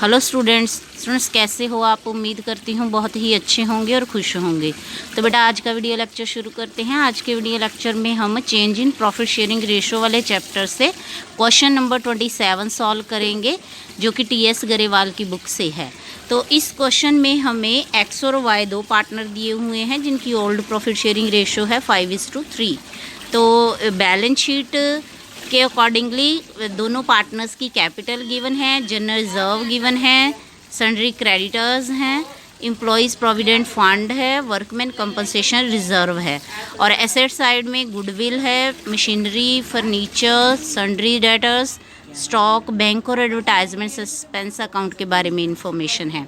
Hello students कैसे हो आप। उम्मीद करती हूँ बहुत ही अच्छे होंगे और खुश होंगे। तो बेटा आज का वीडियो लेक्चर शुरू करते हैं। आज के वीडियो लेक्चर में हम change in profit sharing ratio वाले चैप्टर से क्वेश्चन नंबर 27 सॉल्व करेंगे, जो कि टीएस गरेवाल की बुक से है। तो इस क्वेश्चन में हमें एक्स और वाई दो पार्टनर दिए हुए हैं जिनकी ओल्ड प्रॉफिट शेयरिंग रेशो है 5:3। तो बैलेंस शीट के अकॉर्डिंगली दोनों पार्टनर्स की कैपिटल गिवन है, जनरल रिजर्व गिवन है, सन्ड्री क्रेडिटर्स हैं, एम्प्लॉयज़ प्रोविडेंट फंड है, वर्कमैन कंपनसेशन रिजर्व है, और एसेट साइड में गुडविल है, machinery, furniture, sundry debtors, stock, bank और एडवर्टाइजमेंट सस्पेंस अकाउंट के बारे में इंफॉर्मेशन है।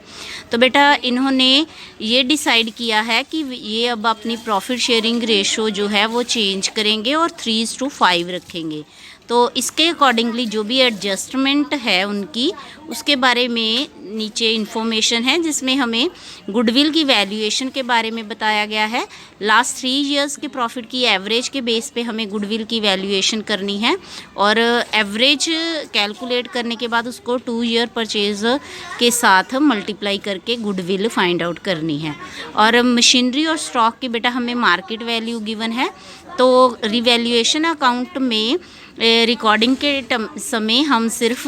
तो बेटा इन्होंने ये डिसाइड किया है कि ये अब अपनी प्रॉफिट शेयरिंग रेशो जो है वो चेंज करेंगे और 3:5 रखेंगे। तो इसके अकॉर्डिंगली जो भी एडजस्टमेंट है उनकी, उसके बारे में नीचे इन्फॉर्मेशन है, जिसमें हमें गुडविल की वैल्यूएशन के बारे में बताया गया है। लास्ट 3 इयर्स के प्रॉफिट की एवरेज के बेस पे हमें गुडविल की वैल्यूएशन करनी है, और एवरेज कैलकुलेट करने के बाद उसको 2 ईयर परचेज के साथ मल्टीप्लाई करके गुडविल फाइंड आउट करनी है। और मशीनरी और स्टॉक की बेटा हमें मार्केट वैल्यू गिवन है। तो रिवैल्यूएशन अकाउंट में रिकॉर्डिंग के समय हम सिर्फ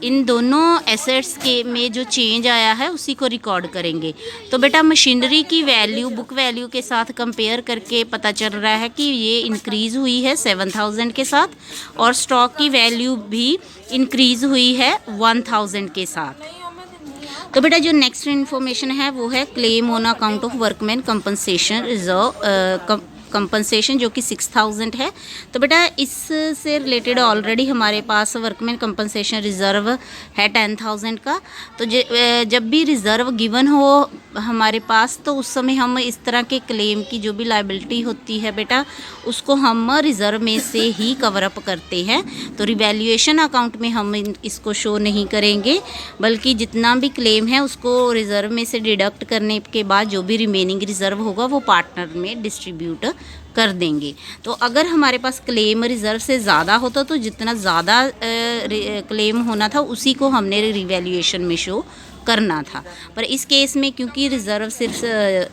इन दोनों एसेट्स के में जो चेंज आया है उसी को रिकॉर्ड करेंगे। तो बेटा मशीनरी की वैल्यू बुक वैल्यू के साथ कंपेयर करके पता चल रहा है कि ये इंक्रीज़ हुई है 7,000 के साथ, और स्टॉक की वैल्यू भी इंक्रीज़ हुई है 1,000 के साथ। तो बेटा जो नेक्स्ट इन्फॉर्मेशन है वो है claim on account of workman compensation reserve compensation, जो कि 6,000 है। तो बेटा इससे रिलेटेड ऑलरेडी हमारे पास वर्कमैन कंपनसेशन रिज़र्व है 10,000 का। तो जब भी रिज़र्व गिवन हो हमारे पास, तो उस समय हम इस तरह के क्लेम की जो भी लायबिलिटी होती है बेटा, उसको हम रिज़र्व में से ही कवर अप करते हैं। तो रिवैल्यूएशन अकाउंट में हम इसको शो नहीं करेंगे, बल्कि जितना भी क्लेम है उसको रिज़र्व में से डिडक्ट करने के बाद जो भी रिमेनिंग रिज़र्व होगा वो पार्टनर में डिस्ट्रीब्यूट कर देंगे। तो अगर हमारे पास क्लेम रिज़र्व से ज़्यादा होता तो जितना ज़्यादा क्लेम होना था उसी को हमने रिवैल्यूएशन में शो करना था। पर इस केस में क्योंकि रिज़र्व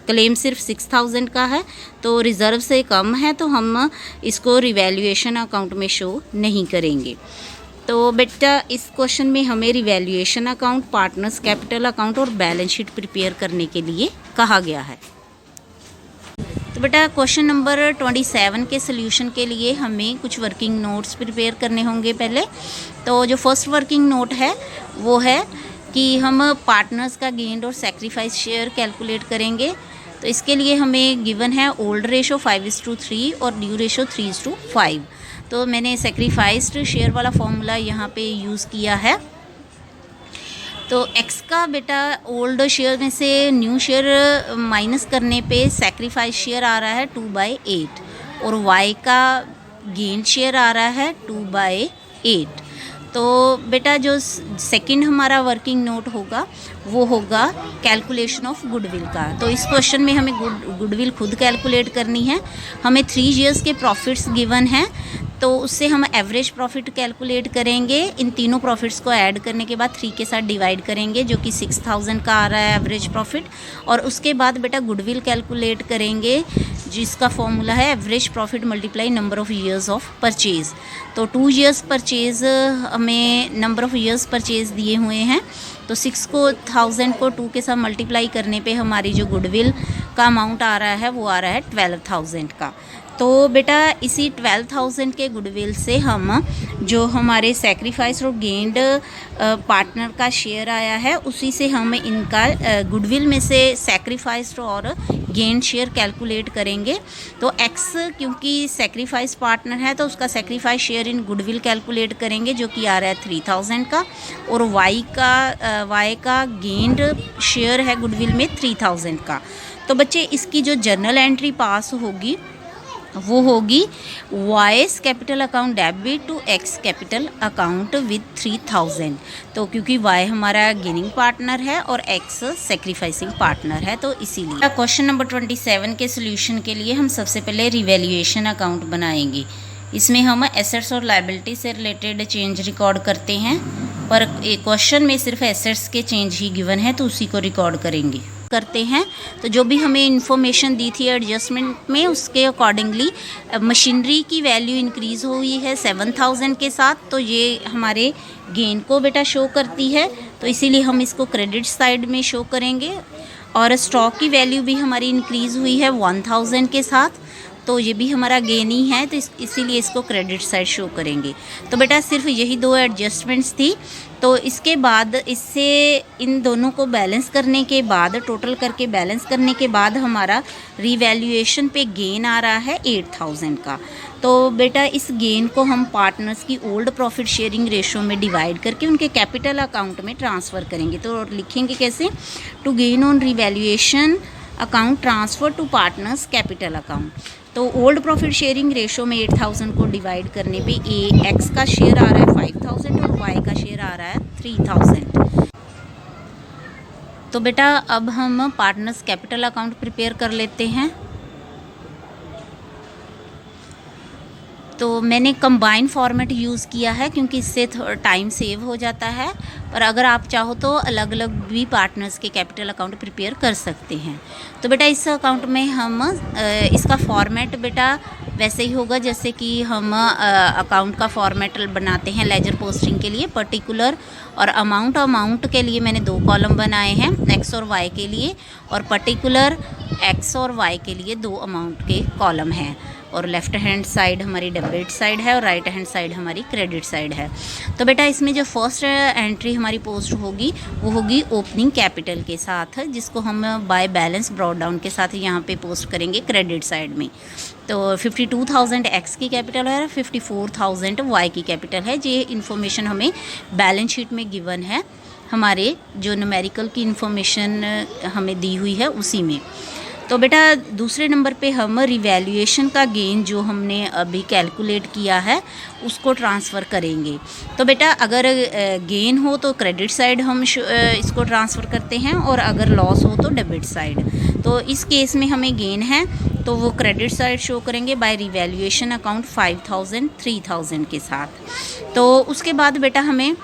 क्लेम सिर्फ 6,000 का है, तो रिज़र्व से कम है, तो हम इसको रिवैल्यूएशन अकाउंट में शो नहीं करेंगे। तो बेटा इस क्वेश्चन में हमें revaluation account, partners capital account और बैलेंस शीट प्रिपेयर करने के लिए कहा गया है। तो बेटा क्वेश्चन नंबर 27 के सोल्यूशन के लिए हमें कुछ वर्किंग नोट्स प्रिपेयर करने होंगे पहले। तो जो फर्स्ट वर्किंग नोट है वो है कि हम पार्टनर्स का गेन और सेक्रीफाइस शेयर कैलकुलेट करेंगे। तो इसके लिए हमें गिवन है ओल्ड रेशो 5:3 और न्यू रेशो 3:5। तो मैंने सेक्रीफाइस्ड शेयर वाला फॉर्मूला यहाँ पे यूज़ किया है। तो एक्स का बेटा ओल्ड शेयर में से न्यू शेयर माइनस करने पे सेक्रीफाइस शेयर आ रहा है 2/8, और वाई का गेन शेयर आ रहा है 2/8। तो बेटा जो सेकंड हमारा वर्किंग नोट होगा वो होगा कैलकुलेशन ऑफ गुडविल का। तो इस क्वेश्चन में हमें गुडविल खुद कैलकुलेट करनी है। हमें 3 इयर्स के प्रॉफिट्स गिवन हैं, तो उससे हम एवरेज प्रॉफिट कैलकुलेट करेंगे। इन तीनों प्रॉफिट्स को ऐड करने के बाद 3 के साथ डिवाइड करेंगे, जो कि 6,000 का आ रहा है एवरेज प्रॉफिट। और उसके बाद बेटा गुडविल कैलकुलेट करेंगे, जिसका फॉर्मूला है average profit multiply number of years of purchase. तो 2 इयर्स परचेज़ हमें नंबर ऑफ़ ईयर्स परचेज़ दिए हुए हैं। तो 6,000 को 2 के साथ मल्टीप्लाई करने पे हमारी जो गुडविल का अमाउंट आ रहा है वो आ रहा है 12,000 का। तो बेटा इसी 12,000 के गुडविल से हम जो हमारे सेक्रीफाइस और गेन्ड पार्टनर का शेयर आया है, उसी से हम इनका गुडविल में से सेक्रीफाइस्ड और गेन शेयर कैलकुलेट करेंगे। तो एक्स क्योंकि सेक्रीफाइस पार्टनर है तो उसका sacrifice share in goodwill calculate करेंगे, जो कि आ रहा है 3,000 का, और वाई का गेन्ड शेयर है गुडविल में 3,000 का। तो बच्चे इसकी जो जर्नल एंट्री पास होगी वो होगी Y's capital account debit to X capital account with 3,000। तो क्योंकि वाई हमारा गेनिंग पार्टनर है और एक्स सेक्रीफाइसिंग पार्टनर है, तो इसीलिए क्वेश्चन नंबर 27 के सोल्यूशन के लिए हम सबसे पहले रिवैल्यूएशन अकाउंट बनाएंगे। इसमें हम एसेट्स और लायबिलिटी से रिलेटेड चेंज रिकॉर्ड करते हैं, पर क्वेश्चन में सिर्फ एसेट्स के चेंज ही गिवन है तो उसी को रिकॉर्ड करेंगे करते हैं। तो जो भी हमें इन्फॉर्मेशन दी थी एडजस्टमेंट में, उसके अकॉर्डिंगली मशीनरी की वैल्यू इंक्रीज़ हुई है 7000 के साथ, तो ये हमारे गेन को बेटा शो करती है, तो इसीलिए हम इसको क्रेडिट साइड में शो करेंगे। और स्टॉक की वैल्यू भी हमारी इंक्रीज़ हुई है 1000 के साथ, तो ये भी हमारा गेन ही है, तो इसीलिए इसको क्रेडिट साइड शो करेंगे। तो बेटा सिर्फ यही दो एडजस्टमेंट्स थी। तो इसके बाद इससे इन दोनों को बैलेंस करने के बाद, टोटल करके बैलेंस करने के बाद हमारा रीवैल्यूएशन पे गेन आ रहा है 8000 का। तो बेटा इस गेन को हम पार्टनर्स की ओल्ड प्रॉफिट शेयरिंग रेशो में डिवाइड करके उनके कैपिटल अकाउंट में ट्रांसफ़र करेंगे। तो लिखेंगे कैसे, to gain on revaluation account transfer to partners capital account. तो ओल्ड प्रॉफिट शेयरिंग रेशो में 8000 को डिवाइड करने पे एक्स का शेयर आ रहा है 5000 और वाई का शेयर आ रहा है 3000। तो बेटा अब हम पार्टनर्स कैपिटल अकाउंट प्रिपेयर कर लेते हैं। तो मैंने कंबाइन फॉर्मेट यूज़ किया है क्योंकि इससे टाइम सेव हो जाता है, पर अगर आप चाहो तो अलग अलग भी पार्टनर्स के कैपिटल अकाउंट प्रिपेयर कर सकते हैं। तो बेटा इस अकाउंट में हम इसका फॉर्मेट बेटा वैसे ही होगा जैसे कि हम अकाउंट का फॉर्मेट बनाते हैं लेजर पोस्टिंग के लिए। पर्टिकुलर और अमाउंट के लिए मैंने 2 कॉलम बनाए हैं, एक्स और वाई के लिए, और पर्टिकुलर एक्स और वाई के लिए 2 अमाउंट के कॉलम हैं। और लेफ़्ट हैंड साइड हमारी डेबिट साइड है और राइट हैंड साइड हमारी क्रेडिट साइड है। तो बेटा इसमें जो फर्स्ट एंट्री हमारी पोस्ट होगी वो होगी ओपनिंग कैपिटल के साथ, जिसको हम बाय बैलेंस ब्रॉट डाउन के साथ यहाँ पे पोस्ट करेंगे क्रेडिट साइड में। तो 52,000 एक्स की कैपिटल है, 54,000 वाई की कैपिटल है। ये इन्फॉर्मेशन हमें बैलेंस शीट में गिवन है, हमारे जो न्यूमेरिकल की इन्फॉर्मेशन हमें दी हुई है उसी में। तो बेटा दूसरे नंबर पे हम रिवैल्यूएशन का गेन जो हमने अभी कैलकुलेट किया है उसको ट्रांसफ़र करेंगे। तो बेटा अगर गेन हो तो क्रेडिट साइड हम इसको ट्रांसफ़र करते हैं, और अगर लॉस हो तो डेबिट साइड। तो इस केस में हमें गेन है तो वो क्रेडिट साइड शो करेंगे बाय रिवैल्यूएशन अकाउंट 5000 3000 के साथ। तो उसके बाद बेटा हमें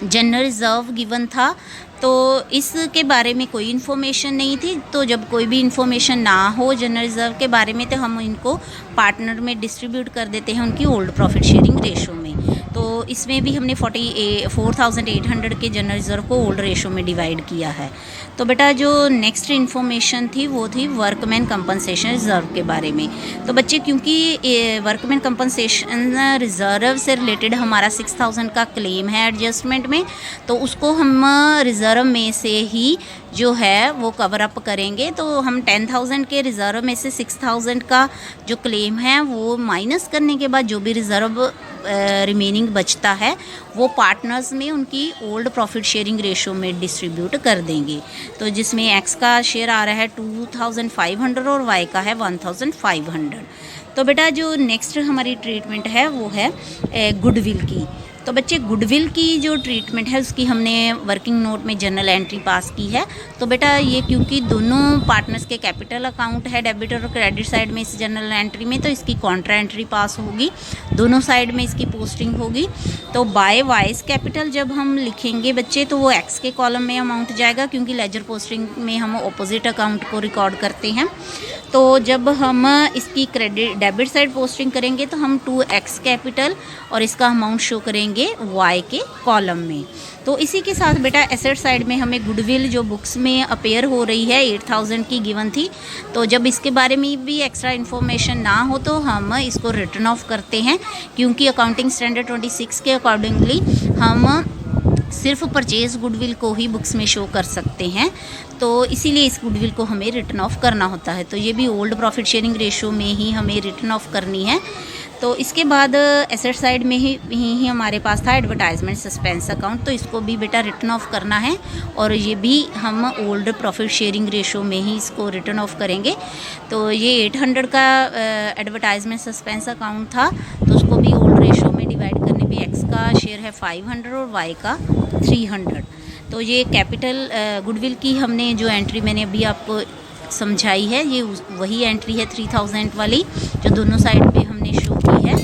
जनरल रिज़र्व गिवन था, तो इसके बारे में कोई इन्फॉर्मेशन नहीं थी। तो जब कोई भी इन्फॉर्मेशन ना हो जनरल रिज़र्व के बारे में, तो हम इनको पार्टनर में डिस्ट्रीब्यूट कर देते हैं उनकी ओल्ड प्रॉफिट शेयरिंग रेशो में। तो इसमें भी हमने 4800 के जनरल रिज़र्व को ओल्ड रेशो में डिवाइड किया है। तो बेटा जो नेक्स्ट इन्फॉर्मेशन थी वो थी वर्कमैन कंपनसेशन रिज़र्व के बारे में। तो बच्चे क्योंकि वर्कमैन कंपनसेशन रिज़र्व से रिलेटेड हमारा 6000 का क्लेम है एडजस्टमेंट में, तो उसको हम रिज़र्व में से ही जो है वो कवर अप करेंगे। तो हम 10,000 के रिज़र्व में से 6000 का जो क्लेम है वो माइनस करने के बाद जो भी रिज़र्व रिमेनिंग बचता है वो पार्टनर्स में उनकी ओल्ड प्रॉफिट शेयरिंग रेशो में डिस्ट्रीब्यूट कर देंगे। तो जिसमें एक्स का शेयर आ रहा है 2500 और वाई का है 1500। तो बेटा जो नेक्स्ट हमारी ट्रीटमेंट है वो है गुडविल की। तो बच्चे गुडविल की जो ट्रीटमेंट है उसकी हमने वर्किंग नोट में जर्नल एंट्री पास की है। तो बेटा ये क्योंकि दोनों पार्टनर्स के कैपिटल अकाउंट है डेबिट और क्रेडिट साइड में इस जर्नल एंट्री में, तो इसकी कॉन्ट्रा एंट्री पास होगी, दोनों साइड में इसकी पोस्टिंग होगी। तो बाय वाइज कैपिटल जब हम लिखेंगे बच्चे तो वो एक्स के कॉलम में अमाउंट जाएगा, क्योंकि लेजर पोस्टिंग में हम ऑपोजिट अकाउंट को रिकॉर्ड करते हैं। तो जब हम इसकी क्रेडिट डेबिट साइड पोस्टिंग करेंगे तो हम 2x कैपिटल और इसका अमाउंट शो करेंगे y के कॉलम में। तो इसी के साथ बेटा एसेट साइड में हमें गुडविल जो बुक्स में अपेयर हो रही है 8000 की गिवन थी, तो जब इसके बारे में भी एक्स्ट्रा इन्फॉर्मेशन ना हो तो हम इसको रिटर्न ऑफ करते हैं, क्योंकि अकाउंटिंग स्टैंडर्ड 26 के अकॉर्डिंगली हम सिर्फ परचेज गुडविल को ही बुक्स में शो कर सकते हैं। तो इसीलिए इस गुडविल को हमें रिटर्न ऑफ करना होता है। तो ये भी ओल्ड प्रॉफिट शेयरिंग रेशो में ही हमें रिटर्न ऑफ करनी है। तो इसके बाद एसेट साइड में ही हमारे पास था एडवर्टाइजमेंट सस्पेंस अकाउंट, तो इसको भी बेटा रिटर्न ऑफ करना है, और ये भी हम ओल्ड प्रॉफिट शेयरिंग रेशो में ही इसको रिटर्न ऑफ करेंगे। तो ये 800 का एडवर्टाइजमेंट सस्पेंस अकाउंट था, तो उसको भी ओल्ड रेशो में डिवाइड करने पे एक्स का शेयर है 500 और वाई का 300। तो ये कैपिटल गुडविल की हमने जो एंट्री मैंने अभी आपको समझाई है, ये वही एंट्री है 3000 वाली जो दोनों साइड पे हमने शो की है।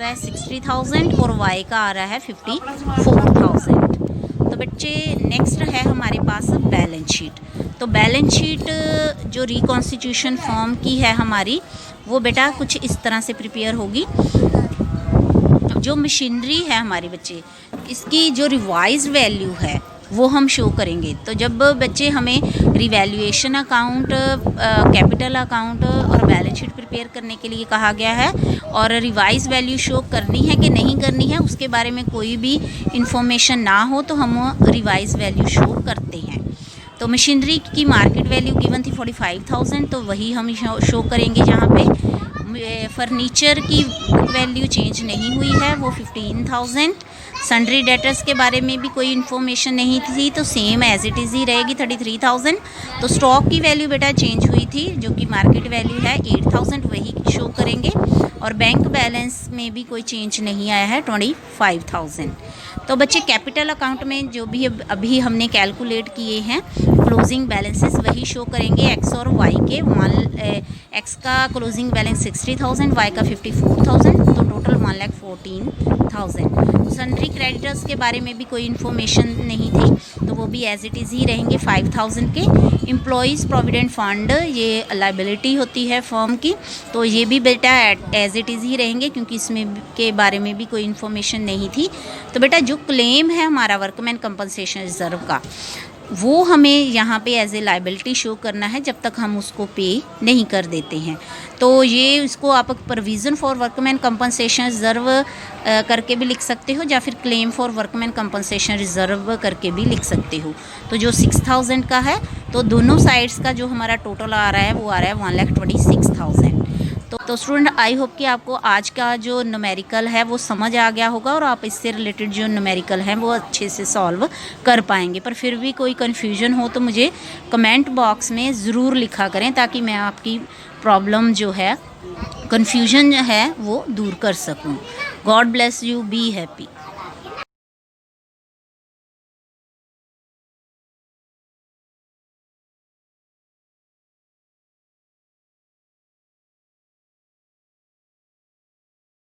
रहा है 60,000 और y का आ रहा है 54,000। तो बच्चे नेक्स्ट है हमारे पास बैलेंस शीट। तो बैलेंस शीट जो रिकॉन्स्टिट्यूशन फॉर्म की है हमारी, वो बेटा कुछ इस तरह से प्रिपेयर होगी। जो मशीनरी है हमारे बच्चे, इसकी जो रिवाइज वैल्यू है वो हम शो करेंगे। तो जब बच्चे हमें रिवैल्यूएशन अकाउंट, कैपिटल अकाउंट और बैलेंस शीट प्रिपेयर करने के लिए कहा गया है और रिवाइज वैल्यू शो करनी है कि नहीं करनी है, उसके बारे में कोई भी इंफॉर्मेशन ना हो तो हम रिवाइज वैल्यू शो करते हैं। तो मशीनरी की मार्केट वैल्यू गिवन थी 45,000, तो वही हम शो करेंगे जहाँ पे। फर्नीचर की वैल्यू चेंज नहीं हुई है, वो 15,000। सन्ड्री डेटर्स के बारे में भी कोई इन्फॉर्मेशन नहीं थी, तो सेम एज इट इज़ ही रहेगी 33,000। तो स्टॉक की वैल्यू बेटा चेंज हुई थी, जो कि मार्केट वैल्यू है 8,000, वही शो करेंगे। और बैंक बैलेंस में भी कोई चेंज नहीं आया है, 25,000। तो बच्चे कैपिटल अकाउंट में जो भी अभी हमने कैलकुलेट किए हैं क्लोजिंग बैलेंसेस, वही शो करेंगे एक्स और वाई के। एक्स का क्लोजिंग बैलेंस 60,000, वाई का 54,000, तो टोटल 1,14,000। सन्ड्री क्रेडिटर्स के बारे में भी कोई इन्फॉर्मेशन नहीं थी, तो वो भी एज इट इज़ ही रहेंगे 5,000 के। एम्प्लॉयज़ प्रोविडेंट फंड, ये लाइबिलिटी होती है फर्म की, तो ये भी बेटा एज इट इज़ ही रहेंगे, क्योंकि इसमें के बारे में भी कोई इन्फॉर्मेशन नहीं थी। तो बेटा जो क्लेम है हमारा वर्कमैन कंपनसेशन रिजर्व का, वो हमें यहाँ पे एज ए लाइबिलिटी शो करना है जब तक हम उसको पे नहीं कर देते हैं। तो ये इसको आप provision for workman compensation reserve करके भी लिख सकते हो, या फिर claim for workman compensation reserve करके भी लिख सकते हो। तो जो 6,000 का है, तो दोनों साइड्स का जो हमारा टोटल आ रहा है वो आ रहा है 1,26,000। तो स्टूडेंट, आई होप कि आपको आज का जो न्यूमेरिकल है वो समझ आ गया होगा और आप इससे रिलेटेड जो न्यूमेरिकल हैं वो अच्छे से सॉल्व कर पाएंगे। पर फिर भी कोई कन्फ्यूजन हो तो मुझे कमेंट बॉक्स में ज़रूर लिखा करें, ताकि मैं आपकी प्रॉब्लम जो है, कन्फ्यूजन है, वो दूर कर सकूं। God bless you, be happy.